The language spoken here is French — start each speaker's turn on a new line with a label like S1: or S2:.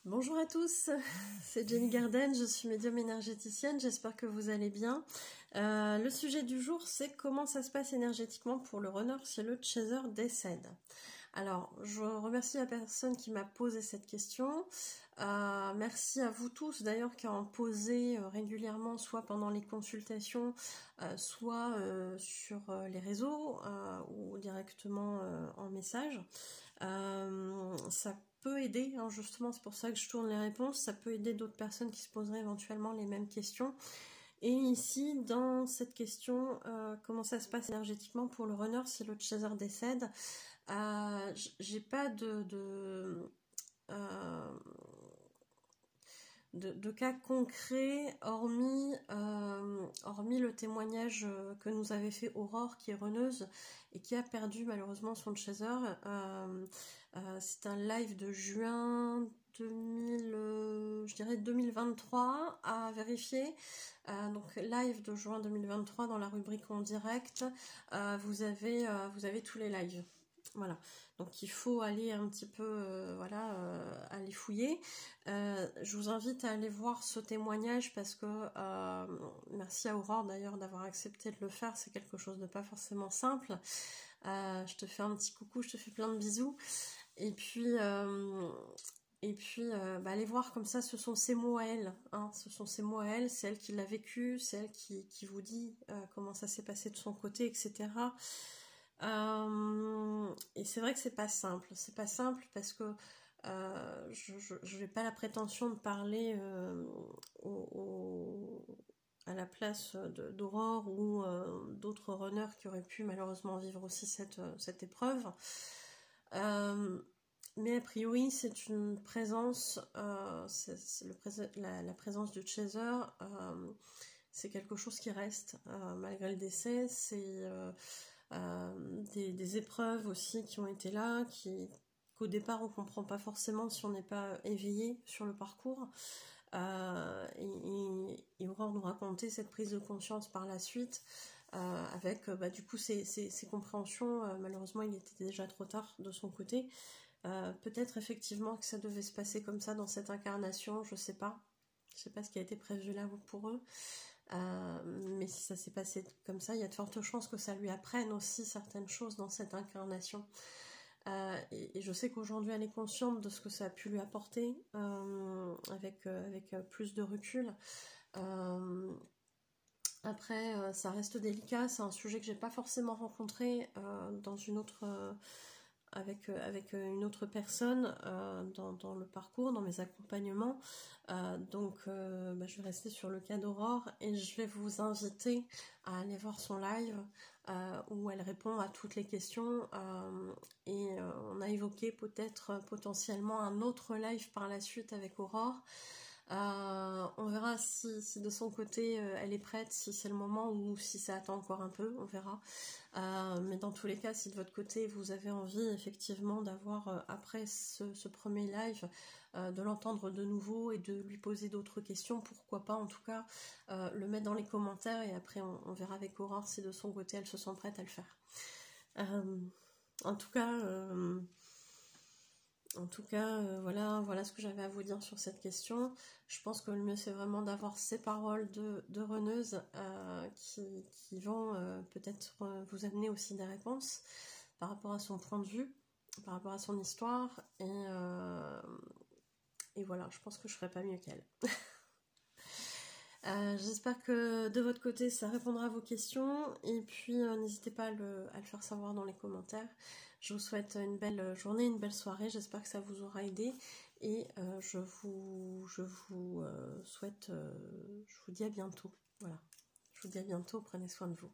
S1: Bonjour à tous, c'est Jenny Garden, je suis médium énergéticienne, j'espère que vous allez bien. Le sujet du jour, c'est comment ça se passe énergétiquement pour le runner si le chaser décède. Alors, je remercie la personne qui m'a posé cette question. Merci à vous tous d'ailleurs qui en posez régulièrement, soit pendant les consultations, soit sur les réseaux ou directement en message. Ça peut aider, hein, justement, c'est pour ça que je tourne les réponses, ça peut aider d'autres personnes qui se poseraient éventuellement les mêmes questions. Et ici, dans cette question, comment ça se passe énergétiquement pour le runner si le chaser décède, j'ai pas de cas concret, hormis le témoignage que nous avait fait Aurore, qui est runneuse et qui a perdu malheureusement son chaser. C'est un live de juin 2023 à vérifier. Donc live de juin 2023 dans la rubrique en direct, vous avez tous les lives. Voilà, donc il faut aller un petit peu, aller fouiller. Je vous invite à aller voir ce témoignage parce que, merci à Aurore d'ailleurs d'avoir accepté de le faire, c'est quelque chose de pas forcément simple. Je te fais un petit coucou, je te fais plein de bisous. Et puis, allez voir comme ça, ce sont ses mots à elle, hein, ce sont ses mots à elle, c'est elle qui l'a vécu, c'est elle qui vous dit comment ça s'est passé de son côté, etc. Et c'est vrai que c'est pas simple parce que je n'ai pas la prétention de parler à la place d'Aurore ou d'autres runners qui auraient pu malheureusement vivre aussi cette épreuve. Mais a priori, c'est une présence, la présence du chaser, c'est quelque chose qui reste malgré le décès. C'est des épreuves aussi qui ont été là, qu'au départ on comprend pas forcément si on n'est pas éveillé sur le parcours. Et Aurore nous racontait cette prise de conscience par la suite, avec du coup ces compréhensions. Malheureusement, il était déjà trop tard de son côté. Peut-être effectivement que ça devait se passer comme ça dans cette incarnation, je sais pas ce qui a été prévu là pour eux. Mais si ça s'est passé comme ça, il y a de fortes chances que ça lui apprenne aussi certaines choses dans cette incarnation. Et je sais qu'aujourd'hui elle est consciente de ce que ça a pu lui apporter, avec plus de recul. Après, ça reste délicat, c'est un sujet que j'ai pas forcément rencontré dans une autre avec une autre personne dans le parcours, dans mes accompagnements. Donc je vais rester sur le cas d'Aurore et je vais vous inviter à aller voir son live où elle répond à toutes les questions, et on a évoqué peut-être potentiellement un autre live par la suite avec Aurore. On verra si de son côté elle est prête, si c'est le moment ou si ça attend encore un peu, on verra. Mais dans tous les cas, si de votre côté vous avez envie effectivement d'avoir après ce premier live, de l'entendre de nouveau et de lui poser d'autres questions, pourquoi pas en tout cas le mettre dans les commentaires et après on verra avec Aurore si de son côté elle se sent prête à le faire. En tout cas, voilà ce que j'avais à vous dire sur cette question. Je pense que le mieux c'est vraiment d'avoir ces paroles de runneuse qui vont peut-être vous amener aussi des réponses par rapport à son point de vue, par rapport à son histoire, et voilà, je pense que je ferai pas mieux qu'elle. J'espère que de votre côté ça répondra à vos questions, et puis n'hésitez pas à le faire savoir dans les commentaires. Je vous souhaite une belle journée, une belle soirée, j'espère que ça vous aura aidé, et je vous souhaite, je vous dis à bientôt. Voilà, je vous dis à bientôt, prenez soin de vous.